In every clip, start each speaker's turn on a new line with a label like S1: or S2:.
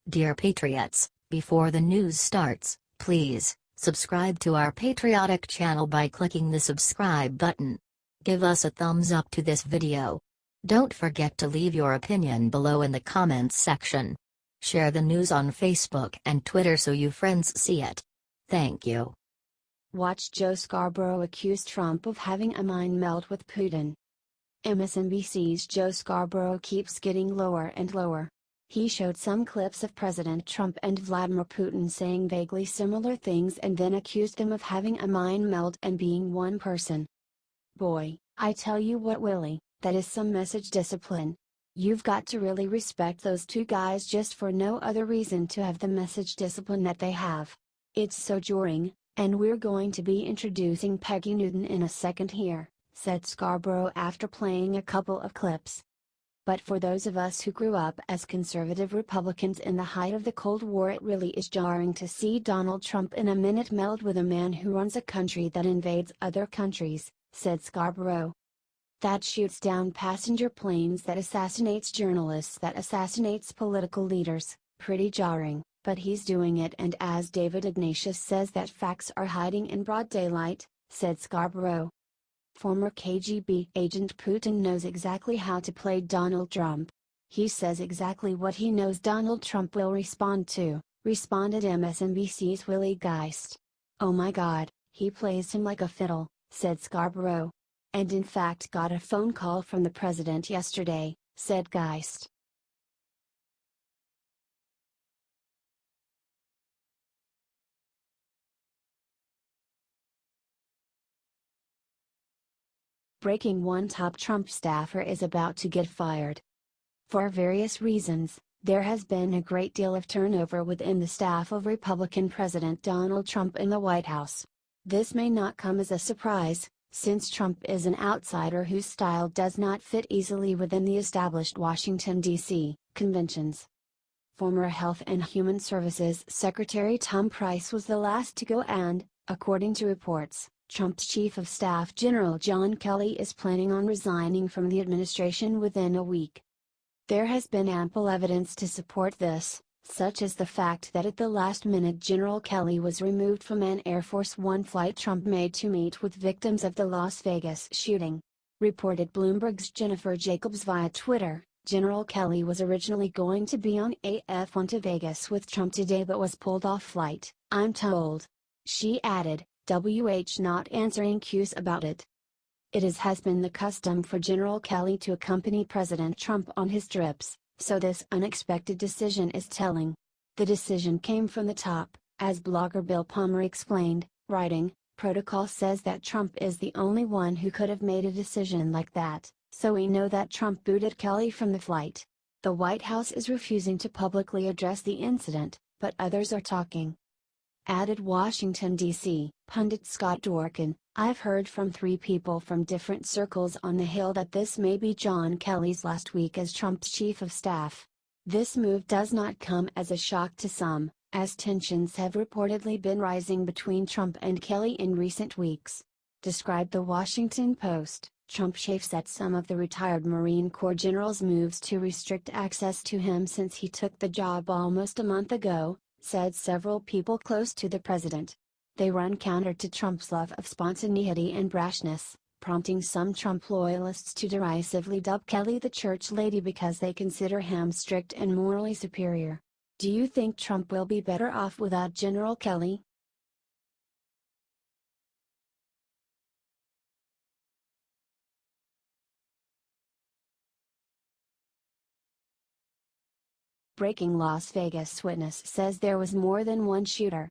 S1: Dear Patriots, before the news starts, please subscribe to our patriotic channel by clicking the subscribe button. Give us a thumbs up to this video. Don't forget to leave your opinion below in the comments section. Share the news on Facebook and Twitter so you friends see it. Thank you.
S2: Watch Joe Scarborough accuse Trump of having a mind meld with Putin. MSNBC's Joe Scarborough keeps getting lower and lower. He showed some clips of President Trump and Vladimir Putin saying vaguely similar things and then accused them of having a mind meld and being one person. Boy, I tell you what, Willie, that is some message discipline. You've got to really respect those two guys just for no other reason to have the message discipline that they have. It's so jarring, and we're going to be introducing Peggy Newton in a second here, said Scarborough after playing a couple of clips. But for those of us who grew up as conservative Republicans in the height of the Cold War, it really is jarring to see Donald Trump in a minute meld with a man who runs a country that invades other countries, said Scarborough. That shoots down passenger planes, that assassinates journalists, that assassinates political leaders, pretty jarring, but he's doing it, and as David Ignatius says, that facts are hiding in broad daylight, said Scarborough. Former KGB agent Putin knows exactly how to play Donald Trump. He says exactly what he knows Donald Trump will respond to, responded MSNBC's Willie. Oh my God, he plays him like a fiddle, said Scarborough. And in fact got a phone call from the president yesterday, said Geist. Breaking: one top Trump staffer is about to get fired. For various reasons, there has been a great deal of turnover within the staff of Republican President Donald Trump in the White House. This may not come as a surprise, since Trump is an outsider whose style does not fit easily within the established Washington, D.C., conventions. Former Health and Human Services Secretary Tom Price was the last to go, and, according to reports, Trump's Chief of Staff General John Kelly is planning on resigning from the administration within a week. There has been ample evidence to support this, such as the fact that at the last minute General Kelly was removed from an Air Force One flight Trump made to meet with victims of the Las Vegas shooting. Reported Bloomberg's Jennifer Jacobs via Twitter, General Kelly was originally going to be on a F-1 to Vegas with Trump today but was pulled off flight, I'm told. She added, not answering cues about it. It has been the custom for General Kelly to accompany President Trump on his trips, so this unexpected decision is telling. The decision came from the top, as blogger Bill Palmer explained, writing, "Protocol says that Trump is the only one who could have made a decision like that, so we know that Trump booted Kelly from the flight. The White House is refusing to publicly address the incident, but others are talking." Added Washington, D.C. pundit Scott Dworkin, "I've heard from 3 people from different circles on the Hill that this may be John Kelly's last week as Trump's chief of staff. This move does not come as a shock to some, as tensions have reportedly been rising between Trump and Kelly in recent weeks." Described the Washington Post, Trump chafes at some of the retired Marine Corps general's moves to restrict access to him since he took the job almost a month ago, said several people close to the president. They run counter to Trump's love of spontaneity and brashness, prompting some Trump loyalists to derisively dub Kelly the church lady because they consider him strict and morally superior. Do you think Trump will be better off without General Kelly? Breaking: Las Vegas witness says there was more than one shooter.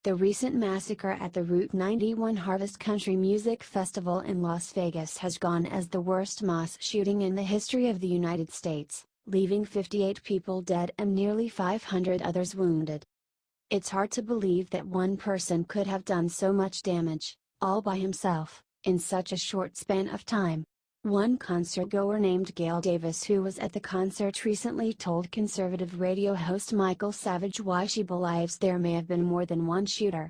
S2: The recent massacre at the Route 91 Harvest Country Music Festival in Las Vegas has gone as the worst mass shooting in the history of the United States, leaving 58 people dead and nearly 500 others wounded. It's hard to believe that one person could have done so much damage, all by himself, in such a short span of time. One concertgoer named Gail Davis, who was at the concert, recently told conservative radio host Michael Savage why she believes there may have been more than one shooter.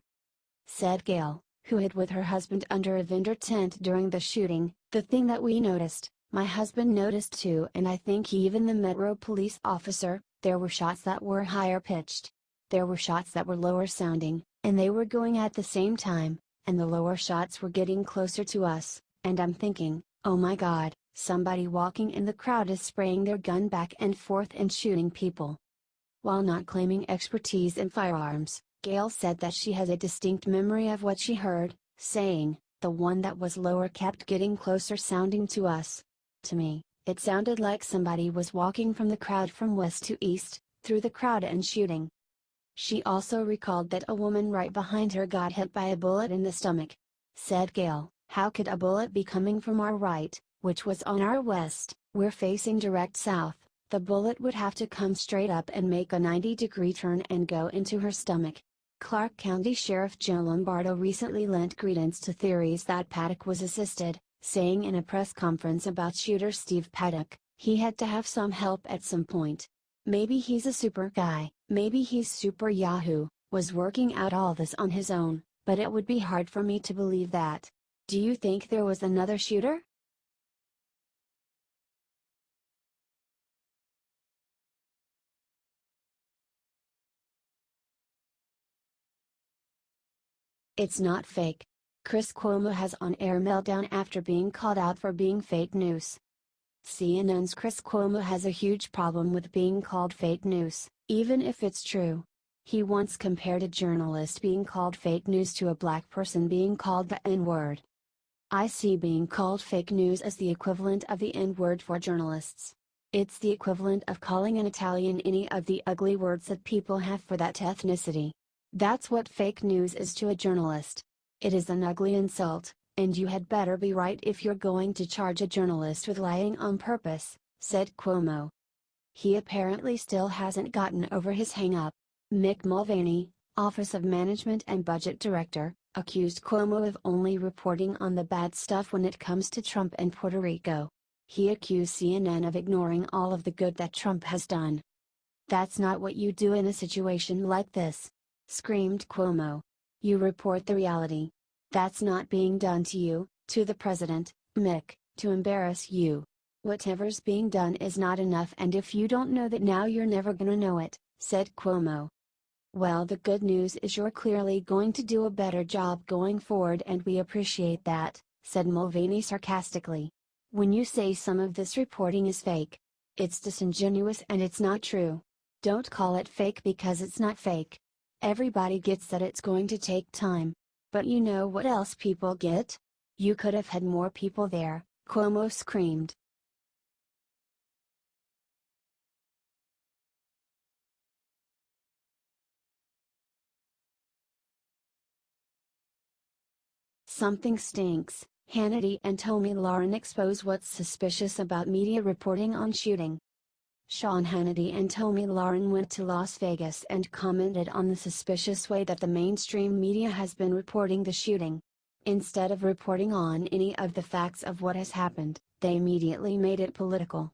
S2: Said Gail, who hid with her husband under a vendor tent during the shooting, "The thing that we noticed, my husband noticed too, and I think even the Metro police officer, There were shots that were higher pitched. There were shots that were lower sounding, and they were going at the same time, and the lower shots were getting closer to us, and I'm thinking, oh my god, somebody walking in the crowd is spraying their gun back and forth and shooting people. While not claiming expertise in firearms, Gail said that she has a distinct memory of what she heard, saying, the one that was lower kept getting closer sounding to us. To me, it sounded like somebody was walking from the crowd from west to east, through the crowd and shooting. She also recalled that a woman right behind her got hit by a bullet in the stomach. Said Gail, how could a bullet be coming from our right, which was on our west? We're facing direct south. The bullet would have to come straight up and make a 90-degree turn and go into her stomach. Clark County Sheriff Joe Lombardo recently lent credence to theories that Paddock was assisted, saying in a press conference about shooter Steve Paddock, he had to have some help at some point. Maybe he's a super guy, maybe he's super Yahoo, was working out all this on his own, but it would be hard for me to believe that. Do you think there was another shooter? It's not fake. Chris Cuomo has on-air meltdown after being called out for being fake news. CNN's Chris Cuomo has a huge problem with being called fake news, even if it's true. He once compared a journalist being called fake news to a black person being called the N-word. I see being called fake news as the equivalent of the N-word for journalists. It's the equivalent of calling an Italian any of the ugly words that people have for that ethnicity. That's what fake news is to a journalist. It is an ugly insult, and you had better be right if you're going to charge a journalist with lying on purpose, said Cuomo. He apparently still hasn't gotten over his hang-up. Mick Mulvaney, Office of Management and Budget Director, accused Cuomo of only reporting on the bad stuff when it comes to Trump and Puerto Rico. He accused CNN of ignoring all of the good that Trump has done. That's not what you do in a situation like this, screamed Cuomo. You report the reality. That's not being done to you, to the president, Mick, to embarrass you. Whatever's being done is not enough, and if you don't know that now, you're never gonna know it, said Cuomo. Well, the good news is you're clearly going to do a better job going forward, and we appreciate that, said Mulvaney sarcastically. When you say some of this reporting is fake, it's disingenuous and it's not true. Don't call it fake because it's not fake. Everybody gets that it's going to take time. But you know what else people get? You could have had more people there, Cuomo screamed. Something stinks. Hannity and Tommy Lauren expose what's suspicious about media reporting on shooting. Sean Hannity and Tommy Lauren went to Las Vegas and commented on the suspicious way that the mainstream media has been reporting the shooting. Instead of reporting on any of the facts of what has happened, they immediately made it political.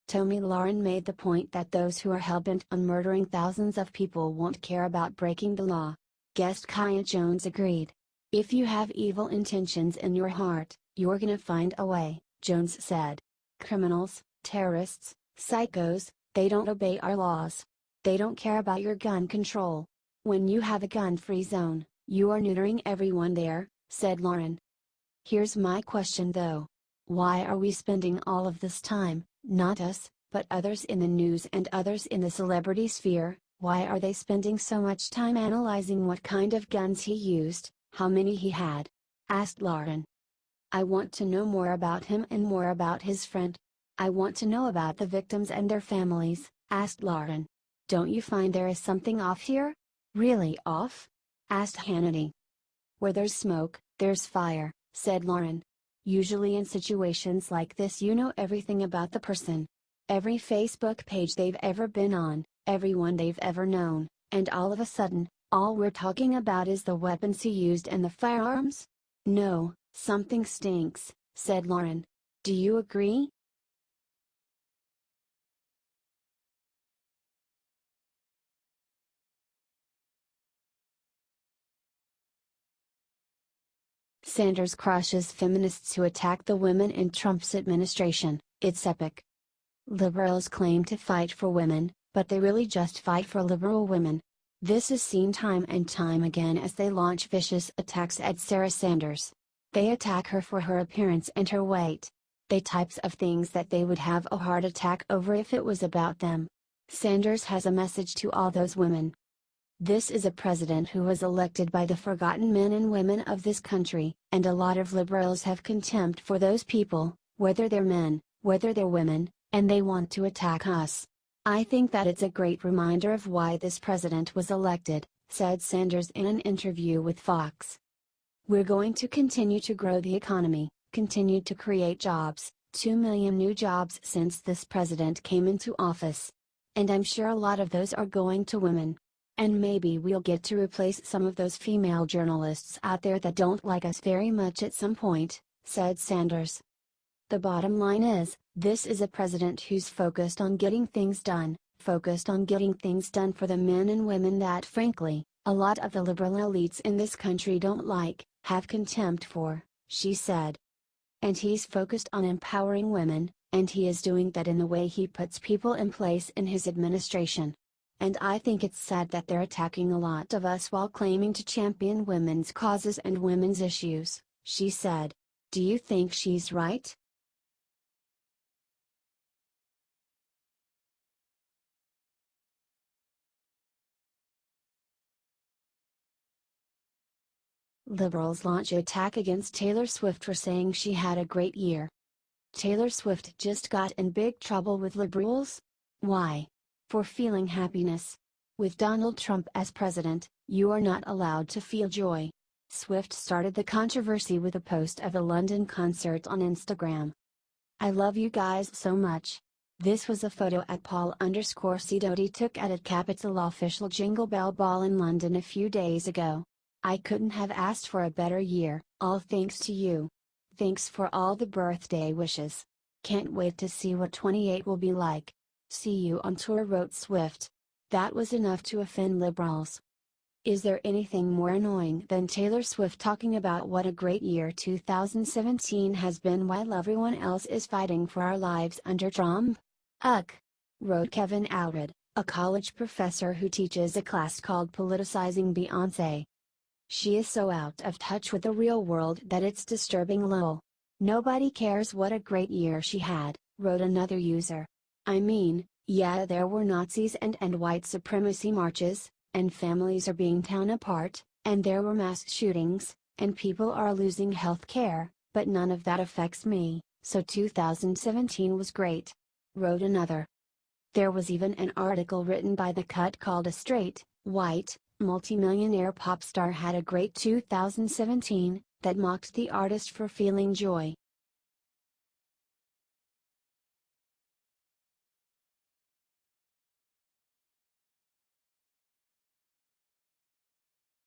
S2: Tommy Lauren made the point that those who are hell-bent on murdering thousands of people won't care about breaking the law. Guest Kaya Jones agreed. If you have evil intentions in your heart, you're gonna find a way, Jones said. Criminals, terrorists, psychos, they don't obey our laws. They don't care about your gun control. When you have a gun-free zone, you are neutering everyone there, said Lauren. Here's my question though. Why are we spending all of this time, not us, but others in the news and others in the celebrity sphere, why are they spending so much time analyzing what kind of guns he used, how many he had? Asked Lauren. I want to know more about him and more about his friend. I want to know about the victims and their families, asked Lauren. Don't you find there is something off here? Really off? Asked Hannity. Where there's smoke, there's fire, said Lauren. Usually in situations like this you know everything about the person. Every Facebook page they've ever been on, everyone they've ever known, and all of a sudden, all we're talking about is the weapons he used and the firearms? No, something stinks, said Lauren. Do you agree? Sanders crushes feminists who attack the women in Trump's administration, it's epic. Liberals claim to fight for women, but they really just fight for liberal women. This is seen time and time again as they launch vicious attacks at Sarah Sanders. They attack her for her appearance and her weight. They types of things that they would have a heart attack over if it was about them. Sanders has a message to all those women. This is a president who was elected by the forgotten men and women of this country, and a lot of liberals have contempt for those people, whether they're men, whether they're women, and they want to attack us. I think that it's a great reminder of why this president was elected, said Sanders in an interview with Fox. We're going to continue to grow the economy, continue to create jobs, 2 million new jobs since this president came into office. And I'm sure a lot of those are going to women. And maybe we'll get to replace some of those female journalists out there that don't like us very much at some point, said Sanders. The bottom line is, this is a president who's focused on getting things done, focused on getting things done for the men and women that frankly, a lot of the liberal elites in this country don't like, have contempt for, she said. And he's focused on empowering women, and he is doing that in the way he puts people in place in his administration. And I think it's sad that they're attacking a lot of us while claiming to champion women's causes and women's issues, she said. Do you think she's right? Liberals launch attack against Taylor Swift for saying she had a great year. Taylor Swift just got in big trouble with liberals? Why? For feeling happiness. With Donald Trump as president, you are not allowed to feel joy. Swift started the controversy with a post of a London concert on Instagram. I love you guys so much. This was a photo at Paul_Sidoti took at a Capital official Jingle Bell Ball in London a few days ago. I couldn't have asked for a better year, all thanks to you. Thanks for all the birthday wishes. Can't wait to see what 28 will be like. See you on tour, wrote Swift. That was enough to offend liberals. Is there anything more annoying than Taylor Swift talking about what a great year 2017 has been while everyone else is fighting for our lives under Trump? Ugh! Wrote Kevin Allred, a college professor who teaches a class called Politicizing Beyoncé. She is so out of touch with the real world that it's disturbing. Lol. Nobody cares what a great year she had, wrote another user. I mean, yeah, there were Nazis and white supremacy marches, and families are being torn apart, and there were mass shootings, and people are losing health care, but none of that affects me, so 2017 was great, wrote another. There was even an article written by The Cut called A Straight, White, Multimillionaire Pop Star Had a Great 2017, that mocked the artist for feeling joy.